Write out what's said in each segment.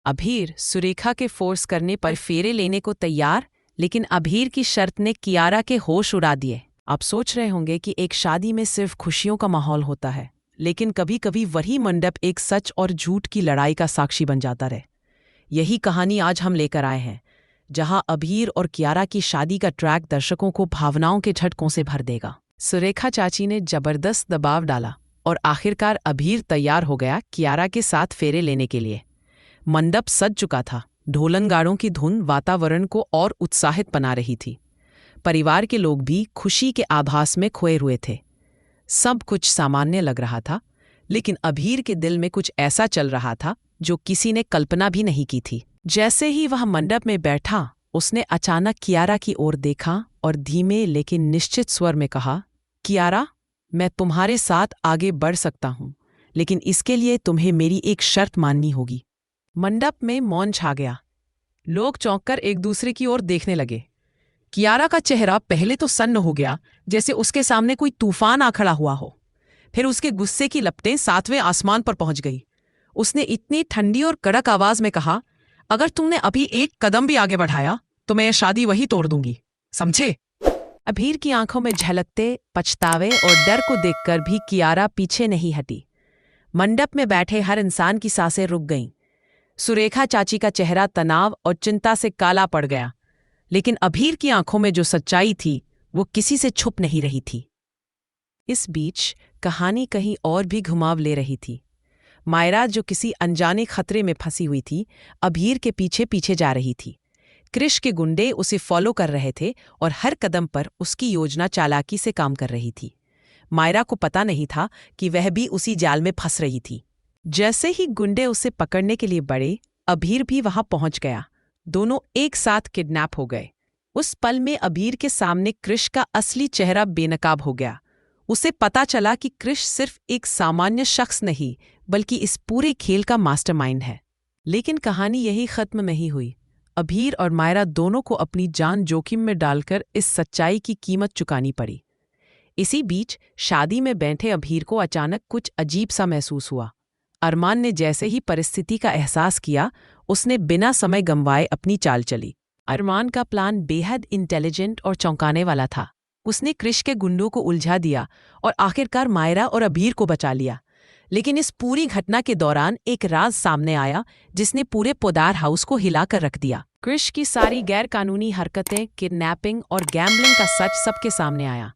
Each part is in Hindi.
अभीर सुरेखा के फोर्स करने पर फेरे लेने को तैयार, लेकिन अभीर की शर्त ने कियारा के होश उड़ा दिए। आप सोच रहे होंगे कि एक शादी में सिर्फ खुशियों का माहौल होता है, लेकिन कभी कभी वही मंडप एक सच और झूठ की लड़ाई का साक्षी बन जाता रहे। यही कहानी आज हम लेकर आए हैं, जहां अभीर और कियारा की शादी का ट्रैक दर्शकों को भावनाओं के झटकों से भर देगा। सुरेखा चाची ने जबरदस्त दबाव डाला और आखिरकार अभीर तैयार हो गया कियारा के साथ फेरे लेने के लिए। मंडप सज चुका था, ढोलनगाड़ों की धुन वातावरण को और उत्साहित बना रही थी। परिवार के लोग भी खुशी के आभास में खोए हुए थे। सब कुछ सामान्य लग रहा था, लेकिन अभीर के दिल में कुछ ऐसा चल रहा था जो किसी ने कल्पना भी नहीं की थी। जैसे ही वह मंडप में बैठा, उसने अचानक कियारा की ओर देखा और धीमे लेकिन निश्चित स्वर में कहा, कियारा, मैं तुम्हारे साथ आगे बढ़ सकता हूं, लेकिन इसके लिए तुम्हें मेरी एक शर्त माननी होगी। मंडप में मौन छा गया। लोग चौंककर एक दूसरे की ओर देखने लगे। कियारा का चेहरा पहले तो सन्न हो गया, जैसे उसके सामने कोई तूफान आ खड़ा हुआ हो। फिर उसके गुस्से की लपटें सातवें आसमान पर पहुंच गई। उसने इतनी ठंडी और कड़क आवाज में कहा, अगर तुमने अभी एक कदम भी आगे बढ़ाया तो मैं यह शादी वही तोड़ दूंगी, समझे? अभीर की आंखों में झलकते पछतावे और डर को देखकर भी कियारा पीछे नहीं हटी। मंडप में बैठे हर इंसान की सांसें रुक गईं। सुरेखा चाची का चेहरा तनाव और चिंता से काला पड़ गया, लेकिन अभीर की आंखों में जो सच्चाई थी वो किसी से छुप नहीं रही थी। इस बीच कहानी कहीं और भी घुमाव ले रही थी। मायरा, जो किसी अनजाने खतरे में फंसी हुई थी, अभीर के पीछे पीछे जा रही थी। कृष के गुंडे उसे फॉलो कर रहे थे और हर कदम पर उसकी योजना चालाकी से काम कर रही थी। मायरा को पता नहीं था कि वह भी उसी जाल में फंस रही थी। जैसे ही गुंडे उसे पकड़ने के लिए बढ़े, अभीर भी वहां पहुंच गया। दोनों एक साथ किडनैप हो गए। उस पल में अभीर के सामने कृष का असली चेहरा बेनकाब हो गया। उसे पता चला कि कृष सिर्फ एक सामान्य शख्स नहीं, बल्कि इस पूरे खेल का मास्टरमाइंड है। लेकिन कहानी यही खत्म नहीं हुई। अभीर और मायरा दोनों को अपनी जान जोखिम में डालकर इस सच्चाई की कीमत चुकानी पड़ी। इसी बीच शादी में बैठे अभीर को अचानक कुछ अजीब सा महसूस हुआ। अरमान ने जैसे ही परिस्थिति का एहसास किया, उसने बिना समय गंवाए अपनी चाल चली। अरमान का प्लान बेहद इंटेलिजेंट और चौंकाने वाला था। उसने कृष के गुंडों को उलझा दिया और आखिरकार मायरा और अभीर को बचा लिया। लेकिन इस पूरी घटना के दौरान एक राज सामने आया जिसने पूरे पोदार हाउस को हिलाकर रख दिया। कृष की सारी गैरकानूनी हरकतें, किडनैपिंग और गैम्बलिंग का सच सबके सामने आया।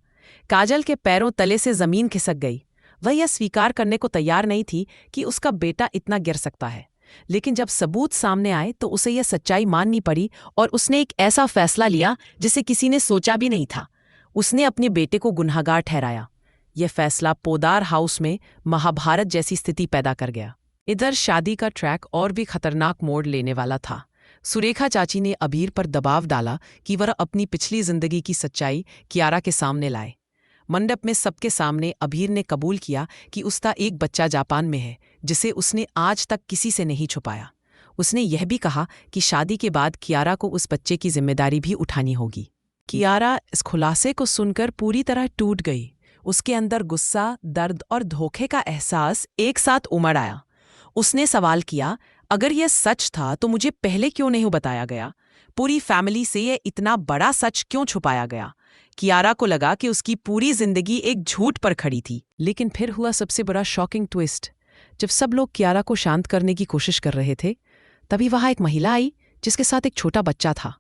काजल के पैरों तले से जमीन खिसक गई। वह यह स्वीकार करने को तैयार नहीं थी कि उसका बेटा इतना गिर सकता है, लेकिन जब सबूत सामने आए तो उसे यह सच्चाई माननी पड़ी और उसने एक ऐसा फैसला लिया जिसे किसी ने सोचा भी नहीं था। उसने अपने बेटे को गुनहगार ठहराया। यह फैसला पोदार हाउस में महाभारत जैसी स्थिति पैदा कर गया। इधर शादी का ट्रैक और भी खतरनाक मोड़ लेने वाला था। सुरेखा चाची ने अभीर पर दबाव डाला कि वह अपनी पिछली जिंदगी की सच्चाई कियारा के सामने लाए। मंडप में सबके सामने अभीर ने कबूल किया कि उसका एक बच्चा जापान में है, जिसे उसने आज तक किसी से नहीं छुपाया। उसने यह भी कहा कि शादी के बाद कियारा को उस बच्चे की जिम्मेदारी भी उठानी होगी। कियारा इस खुलासे को सुनकर पूरी तरह टूट गई। उसके अंदर गुस्सा, दर्द और धोखे का एहसास एक साथ उमड़ आया। उसने सवाल किया, अगर यह सच था तो मुझे पहले क्यों नहीं बताया गया? पूरी फैमिली से यह इतना बड़ा सच क्यों छुपाया गया? कियारा को लगा कि उसकी पूरी जिंदगी एक झूठ पर खड़ी थी। लेकिन फिर हुआ सबसे बड़ा शॉकिंग ट्विस्ट। जब सब लोग कियारा को शांत करने की कोशिश कर रहे थे, तभी वहां एक महिला आई जिसके साथ एक छोटा बच्चा था।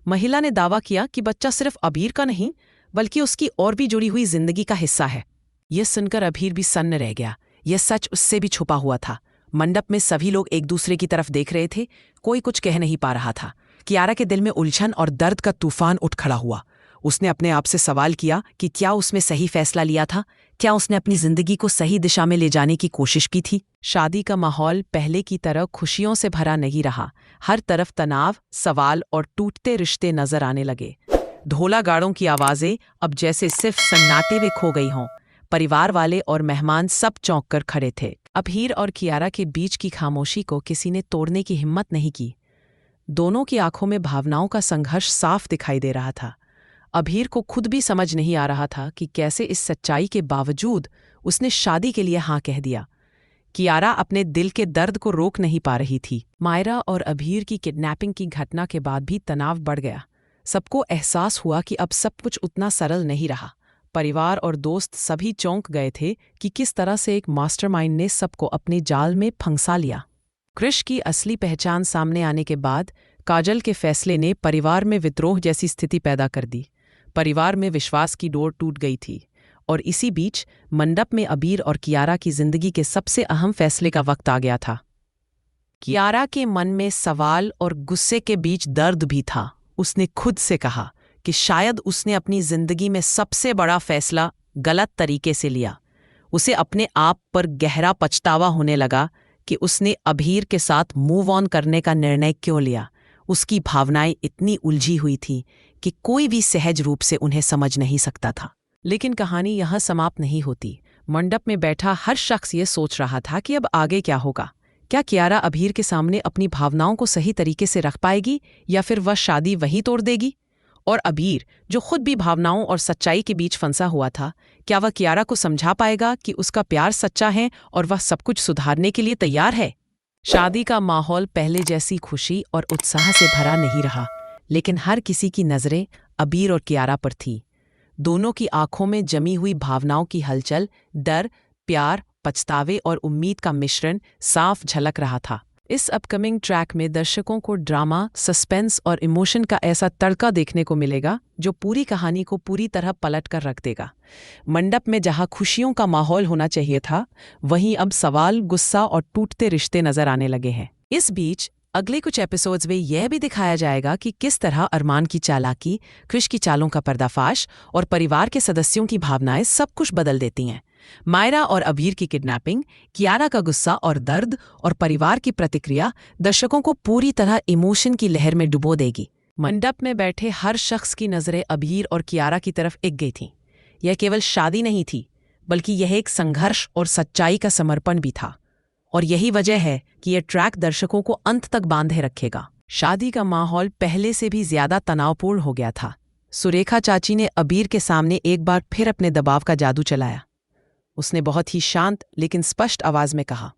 महिला ने दावा किया कि बच्चा सिर्फ अभीर का नहीं, बल्कि उसकी और भी जुड़ी हुई जिंदगी का हिस्सा है। यह सुनकर अभीर भी सन्न रह गया। यह सच उससे भी छुपा हुआ था। मंडप में सभी लोग एक दूसरे की तरफ देख रहे थे। कोई कुछ कह नहीं पा रहा था। कियारा के दिल में उलझन और दर्द का तूफान उठ खड़ा हुआ। उसने अपने आप से सवाल किया कि क्या उसने सही फैसला लिया था? क्या उसने अपनी जिंदगी को सही दिशा में ले जाने की कोशिश की थी? शादी का माहौल पहले की तरह खुशियों से भरा नहीं रहा। हर तरफ तनाव, सवाल और टूटते रिश्ते नजर आने लगे। ढोलागाड़ों की आवाजें अब जैसे सिर्फ सन्नाटे में खो गई हों। परिवार वाले और मेहमान सब चौंक कर खड़े थे। अभीर और कियारा के बीच की खामोशी को किसी ने तोड़ने की हिम्मत नहीं की। दोनों की आंखों में भावनाओं का संघर्ष साफ दिखाई दे रहा था। अभीर को खुद भी समझ नहीं आ रहा था कि कैसे इस सच्चाई के बावजूद उसने शादी के लिए हाँ कह दिया। कियारा अपने दिल के दर्द को रोक नहीं पा रही थी। मायरा और अभीर की किडनैपिंग की घटना के बाद भी तनाव बढ़ गया। सबको एहसास हुआ कि अब सब कुछ उतना सरल नहीं रहा। परिवार और दोस्त सभी चौंक गए थे कि किस तरह से एक मास्टरमाइंड ने सबको अपने जाल में फंसा लिया। कृष की असली पहचान सामने आने के बाद काजल के फैसले ने परिवार में विद्रोह जैसी स्थिति पैदा कर दी। परिवार में विश्वास की डोर टूट गई थी और इसी बीच मंडप में अबीर और कियारा की जिंदगी के सबसे अहम फैसले का वक्त आ गया था। कियारा के मन में सवाल और गुस्से के बीच दर्द भी था। उसने खुद से कहा कि शायद उसने अपनी जिंदगी में सबसे बड़ा फैसला गलत तरीके से लिया। उसे अपने आप पर गहरा पछतावा होने लगा कि उसने अभीर के साथ मूव ऑन करने का निर्णय क्यों लिया। उसकी भावनाएं इतनी उलझी हुई थीं कि कोई भी सहज रूप से उन्हें समझ नहीं सकता था। लेकिन कहानी यहाँ समाप्त नहीं होती। मंडप में बैठा हर शख्स ये सोच रहा था कि अब आगे क्या होगा। क्या कियारा अभीर के सामने अपनी भावनाओं को सही तरीके से रख पाएगी या फिर वह शादी वहीं तोड़ देगी? और अबीर, जो खुद भी भावनाओं और सच्चाई के बीच फंसा हुआ था, क्या वह कियारा को समझा पाएगा कि उसका प्यार सच्चा है और वह सब कुछ सुधारने के लिए तैयार है? शादी का माहौल पहले जैसी खुशी और उत्साह से भरा नहीं रहा, लेकिन हर किसी की नज़रें अबीर और कियारा पर थी। दोनों की आंखों में जमी हुई भावनाओं की हलचल, डर, प्यार, पछतावे और उम्मीद का मिश्रण साफ झलक रहा था। इस अपकमिंग ट्रैक में दर्शकों को ड्रामा, सस्पेंस और इमोशन का ऐसा तड़का देखने को मिलेगा जो पूरी कहानी को पूरी तरह पलट कर रख देगा। मंडप में जहां खुशियों का माहौल होना चाहिए था, वहीं अब सवाल, गुस्सा और टूटते रिश्ते नजर आने लगे हैं। इस बीच अगले कुछ एपिसोड्स में यह भी दिखाया जाएगा कि किस तरह अरमान की चालाकी, कृष की चालों का पर्दाफाश और परिवार के सदस्यों की भावनाएं सब कुछ बदल देती हैं। मायरा और अबीर की किडनैपिंग, कियारा का गुस्सा और दर्द और परिवार की प्रतिक्रिया दर्शकों को पूरी तरह इमोशन की लहर में डुबो देगी। मंडप में बैठे हर शख्स की नज़रें अबीर और कियारा की तरफ एक गई थीं। यह केवल शादी नहीं थी, बल्कि यह एक संघर्ष और सच्चाई का समर्पण भी था। और यही वजह है कि यह ट्रैक दर्शकों को अंत तक बांधे रखेगा। शादी का माहौल पहले से भी ज्यादा तनावपूर्ण हो गया था। सुरेखा चाची ने अबीर के सामने एक बार फिर अपने दबाव का जादू चलाया। उसने बहुत ही शांत लेकिन स्पष्ट आवाज में कहा,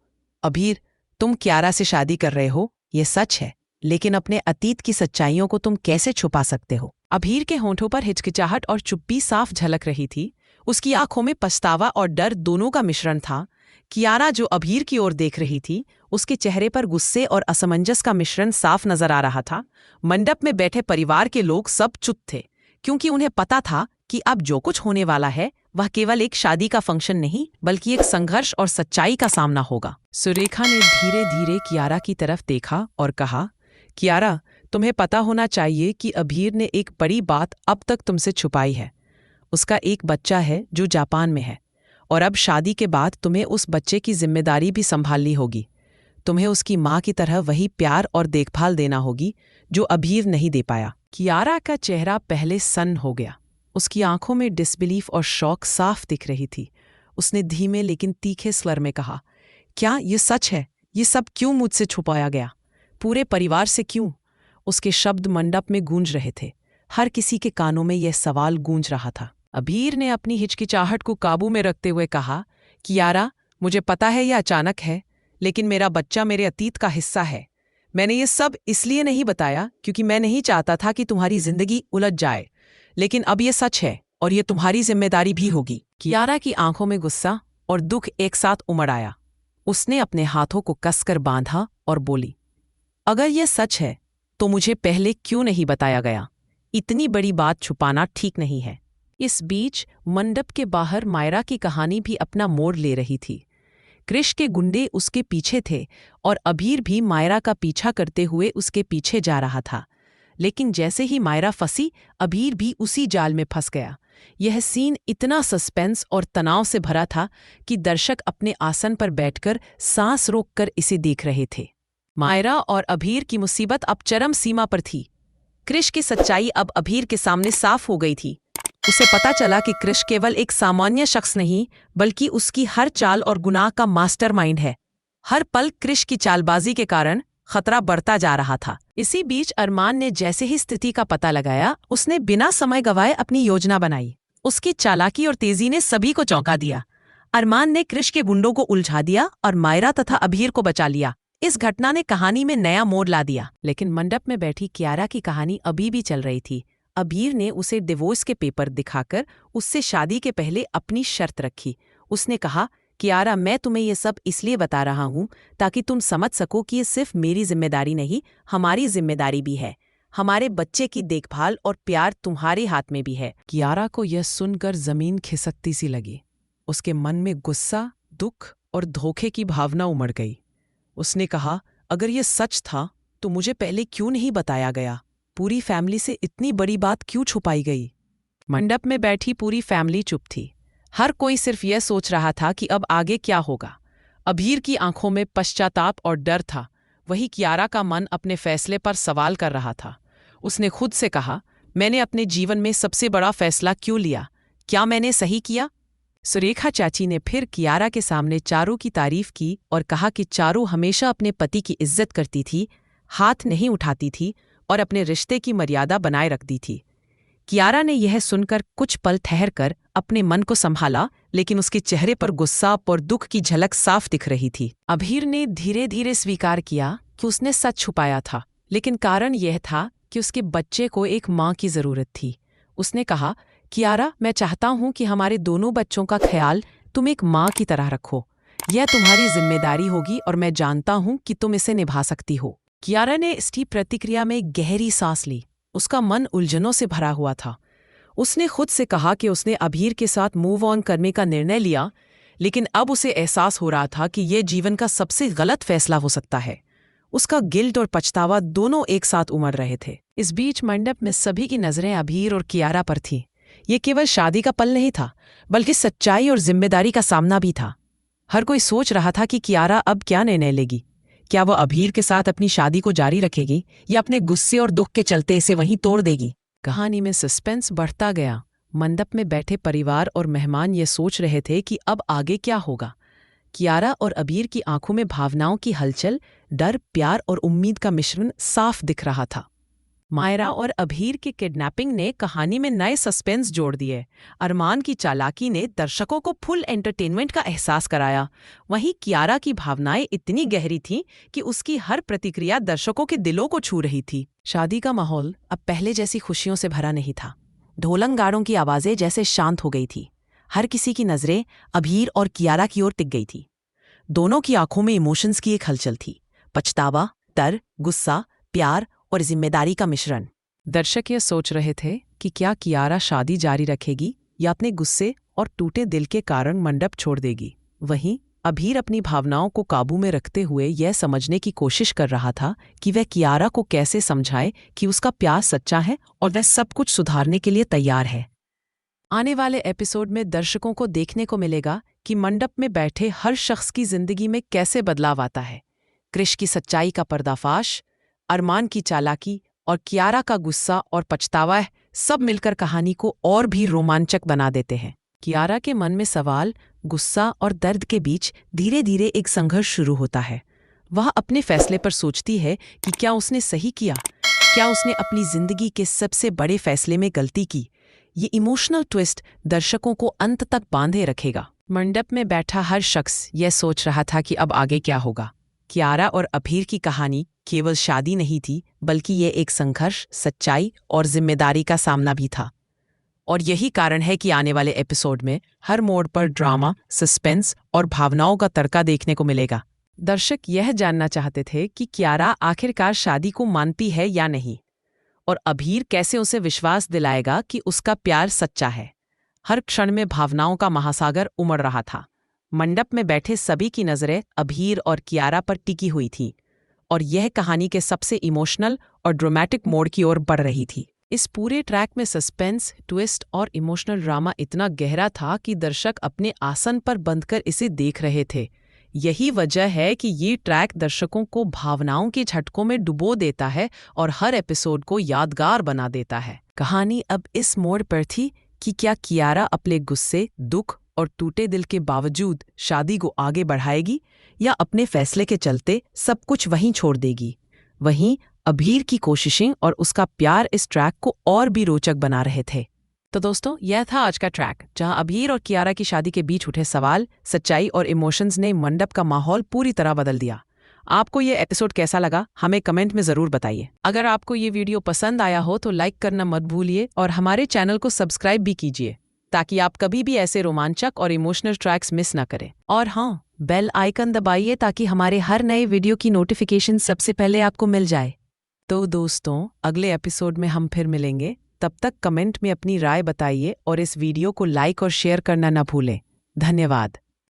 अबीर, तुम कियारा से शादी कर रहे हो, ये सच है, लेकिन अपने अतीत की सच्चाइयों को तुम कैसे छुपा सकते हो? अबीर के होंठों पर हिचकिचाहट और चुप्पी साफ झलक रही थी। उसकी आंखों में पछतावा और डर दोनों का मिश्रण था। कियारा, जो अबीर की ओर देख रही थी, उसके चेहरे पर गुस्से और असमंजस का मिश्रण साफ नजर आ रहा था। मंडप में बैठे परिवार के लोग सब चुप थे, क्योंकि उन्हें पता था कि अब जो कुछ होने वाला है वह केवल एक शादी का फंक्शन नहीं, बल्कि एक संघर्ष और सच्चाई का सामना होगा। सुरेखा ने धीरे धीरे कियारा की तरफ देखा और कहा, कियारा, तुम्हें पता होना चाहिए कि अबीर ने एक बड़ी बात अब तक तुमसे छुपाई है। उसका एक बच्चा है जो जापान में है, और अब शादी के बाद तुम्हें उस बच्चे की जिम्मेदारी भी संभालनी होगी। तुम्हें उसकी माँ की तरह वही प्यार और देखभाल देना होगी जो अबीर नहीं दे पाया। कियारा का चेहरा पहले सन्न हो गया। उसकी आंखों में डिसबिलीफ और शौक साफ दिख रही थी। उसने धीमे लेकिन तीखे स्वर में कहा, क्या ये सच है? ये सब क्यों मुझसे छुपाया गया? पूरे परिवार से क्यों? उसके शब्द मंडप में गूंज रहे थे। हर किसी के कानों में यह सवाल गूंज रहा था। अबीर ने अपनी हिचकिचाहट को काबू में रखते हुए कहा, कियारा, मुझे पता है यह अचानक है, लेकिन मेरा बच्चा मेरे अतीत का हिस्सा है। मैंने ये सब इसलिए नहीं बताया क्योंकि मैं नहीं चाहता था कि तुम्हारी जिंदगी उलझ जाए, लेकिन अब ये सच है और ये तुम्हारी जिम्मेदारी भी होगी। कियारा की आंखों में गुस्सा और दुख एक साथ उमड़ आया। उसने अपने हाथों को कसकर बांधा और बोली, अगर यह सच है तो मुझे पहले क्यों नहीं बताया गया? इतनी बड़ी बात छुपाना ठीक नहीं है। इस बीच मंडप के बाहर मायरा की कहानी भी अपना मोड़ ले रही थी। कृष के गुंडे उसके पीछे थे और अबीर भी मायरा का पीछा करते हुए उसके पीछे जा रहा था। लेकिन जैसे ही मायरा फंसी, अबीर भी उसी जाल में फंस गया। यह सीन इतना सस्पेंस और तनाव से भरा था कि दर्शक अपने आसन पर बैठकर सांस रोककर इसे देख रहे थे। मायरा और अबीर की मुसीबत अब चरम सीमा पर थी। कृष की सच्चाई अब अबीर के सामने साफ हो गई थी। उसे पता चला कि कृष केवल एक सामान्य शख्स नहीं, बल्कि उसकी हर चाल और गुनाह का मास्टरमाइंड है। हर पल कृष की चालबाजी के कारण खतरा बढ़ता जा रहा था। इसी बीच अरमान ने जैसे ही स्थिति का पता लगाया, उसने बिना समय गंवाए अपनी योजना बनाई। उसकी चालाकी और तेजी ने सभी को चौंका दिया। अरमान ने कृष के गुंडों को उलझा दिया और मायरा तथा अभीर को बचा लिया। इस घटना ने कहानी में नया मोड़ ला दिया। लेकिन मंडप में बैठी कियारा की कहानी अभी भी चल रही थी। अभीर ने उसे डिवोर्स के पेपर दिखाकर उससे शादी के पहले अपनी शर्त रखी। उसने कहा, कियारा, मैं तुम्हें ये सब इसलिए बता रहा हूँ ताकि तुम समझ सको कि ये सिर्फ मेरी जिम्मेदारी नहीं, हमारी जिम्मेदारी भी है। हमारे बच्चे की देखभाल और प्यार तुम्हारे हाथ में भी है। कियारा को यह सुनकर जमीन खिसकती सी लगी। उसके मन में गुस्सा, दुख और धोखे की भावना उमड़ गई। उसने कहा, अगर ये सच था तो मुझे पहले क्यों नहीं बताया गया? पूरी फैमिली से इतनी बड़ी बात क्यों छुपाई गई? मंडप में बैठी पूरी फैमिली चुप थी। हर कोई सिर्फ यह सोच रहा था कि अब आगे क्या होगा। अभीर की आंखों में पश्चाताप और डर था। वही कियारा का मन अपने फैसले पर सवाल कर रहा था। उसने खुद से कहा, मैंने अपने जीवन में सबसे बड़ा फैसला क्यों लिया? क्या मैंने सही किया? सुरेखा चाची ने फिर कियारा के सामने चारू की तारीफ की और कहा कि चारू हमेशा अपने पति की इज्जत करती थी, हाथ नहीं उठाती थी और अपने रिश्ते की मर्यादा बनाए रखती थी। कियारा ने यह सुनकर कुछ पल ठहर कर अपने मन को संभाला, लेकिन उसके चेहरे पर गुस्सा और दुख की झलक साफ दिख रही थी। अभीर ने धीरे धीरे स्वीकार किया कि उसने सच छुपाया था, लेकिन कारण यह था कि उसके बच्चे को एक माँ की जरूरत थी। उसने कहा, कियारा, मैं चाहता हूं कि हमारे दोनों बच्चों का ख्याल तुम एक माँ की तरह रखो। यह तुम्हारी जिम्मेदारी होगी और मैं जानता हूं कि तुम इसे निभा सकती हो। कियारा ने इसकी प्रतिक्रिया में गहरी सांस ली। उसका मन उलझनों से भरा हुआ था। उसने खुद से कहा कि उसने अभीर के साथ मूव ऑन करने का निर्णय लिया, लेकिन अब उसे एहसास हो रहा था कि यह जीवन का सबसे गलत फैसला हो सकता है। उसका गिल्ट और पछतावा दोनों एक साथ उमड़ रहे थे। इस बीच मंडप में सभी की नजरें अभीर और कियारा पर थीं। ये केवल शादी का पल नहीं था, बल्कि सच्चाई और जिम्मेदारी का सामना भी था। हर कोई सोच रहा था कि कियारा अब क्या निर्णय लेगी। क्या वह अभीर के साथ अपनी शादी को जारी रखेगी या अपने गुस्से और दुख के चलते इसे वहीं तोड़ देगी? कहानी में सस्पेंस बढ़ता गया। मंडप में बैठे परिवार और मेहमान ये सोच रहे थे कि अब आगे क्या होगा। कियारा और अभीर की आंखों में भावनाओं की हलचल, डर, प्यार और उम्मीद का मिश्रण साफ दिख रहा था। मायरा और अभीर की किडनैपिंग ने कहानी में नए सस्पेंस जोड़ दिए। अरमान की चालाकी ने दर्शकों को फुल एंटरटेनमेंट का एहसास कराया। वहीं कियारा की भावनाएं इतनी गहरी थीं कि उसकी हर प्रतिक्रिया दर्शकों के दिलों को छू रही थी। शादी का माहौल अब पहले जैसी खुशियों से भरा नहीं था। ढोलंगाड़ों की आवाजें जैसे शांत हो गई थी। हर किसी की नजरें अभीर और कियारा की ओर टिक गई थी। दोनों की आंखों में इमोशंस की एक हलचल थी। पछतावा, डर, गुस्सा, प्यार और जिम्मेदारी का मिश्रण। दर्शक ये सोच रहे थे कि क्या कियारा शादी जारी रखेगी या अपने गुस्से और टूटे दिल के कारण मंडप छोड़ देगी। वहीं अभीर अपनी भावनाओं को काबू में रखते हुए यह समझने की कोशिश कर रहा था कि वह कियारा को कैसे समझाए कि उसका प्यार सच्चा है और वह सब कुछ सुधारने के लिए तैयार है। आने वाले एपिसोड में दर्शकों को देखने को मिलेगा कि मंडप में बैठे हर शख्स की जिंदगी में कैसे बदलाव आता है। कृष की सच्चाई का पर्दाफाश, अरमान की चालाकी और कियारा का गुस्सा और पछतावा सब मिलकर कहानी को और भी रोमांचक बना देते हैं। कियारा के मन में सवाल, गुस्सा और दर्द के बीच धीरे धीरे एक संघर्ष शुरू होता है। वह अपने फैसले पर सोचती है कि क्या उसने सही किया, क्या उसने अपनी जिंदगी के सबसे बड़े फैसले में गलती की। ये इमोशनल ट्विस्ट दर्शकों को अंत तक बांधे रखेगा। मंडप में बैठा हर शख्स यह सोच रहा था कि अब आगे क्या होगा। कियारा और अभीर की कहानी केवल शादी नहीं थी, बल्कि ये एक संघर्ष, सच्चाई और जिम्मेदारी का सामना भी था। और यही कारण है कि आने वाले एपिसोड में हर मोड़ पर ड्रामा, सस्पेंस और भावनाओं का तड़का देखने को मिलेगा। दर्शक यह जानना चाहते थे कि कियारा आखिरकार शादी को मानती है या नहीं, और अभीर कैसे उसे विश्वास दिलाएगा कि उसका प्यार सच्चा है। हर क्षण में भावनाओं का महासागर उमड़ रहा था। मंडप में बैठे सभी की नजरें अभीर और कियारा पर टिकी हुई थी, और यह कहानी के सबसे इमोशनल और ड्रामेटिक मोड़ की ओर बढ़ रही थी। इस पूरे ट्रैक में सस्पेंस, ट्विस्ट और इमोशनल ड्रामा इतना गहरा था कि दर्शक अपने आसन पर बंधकर इसे देख रहे थे। यही वजह है कि ये ट्रैक दर्शकों को भावनाओं के झटकों में डुबो देता है और हर एपिसोड को यादगार बना देता है। कहानी अब इस मोड़ पर थी कि क्या कियारा अपने गुस्से, दुख और टूटे दिल के बावजूद शादी को आगे बढ़ाएगी या अपने फैसले के चलते सब कुछ वहीं छोड़ देगी। वहीं अभीर की कोशिशें और उसका प्यार इस ट्रैक को और भी रोचक बना रहे थे। तो दोस्तों, यह था आज का ट्रैक, जहां अभीर और कियारा की शादी के बीच उठे सवाल, सच्चाई और इमोशंस ने मंडप का माहौल पूरी तरह बदल दिया। आपको ये एपिसोड कैसा लगा, हमें कमेंट में ज़रूर बताइए। अगर आपको ये वीडियो पसंद आया हो तो लाइक करना मत भूलिए और हमारे चैनल को सब्सक्राइब भी कीजिए, ताकि आप कभी भी ऐसे रोमांचक और इमोशनल ट्रैक्स मिस ना करें। और हाँ, बेल आइकन दबाइए ताकि हमारे हर नए वीडियो की नोटिफिकेशन सबसे पहले आपको मिल जाए। तो दोस्तों, अगले एपिसोड में हम फिर मिलेंगे। तब तक कमेंट में अपनी राय बताइए और इस वीडियो को लाइक और शेयर करना ना भूलें। धन्यवाद।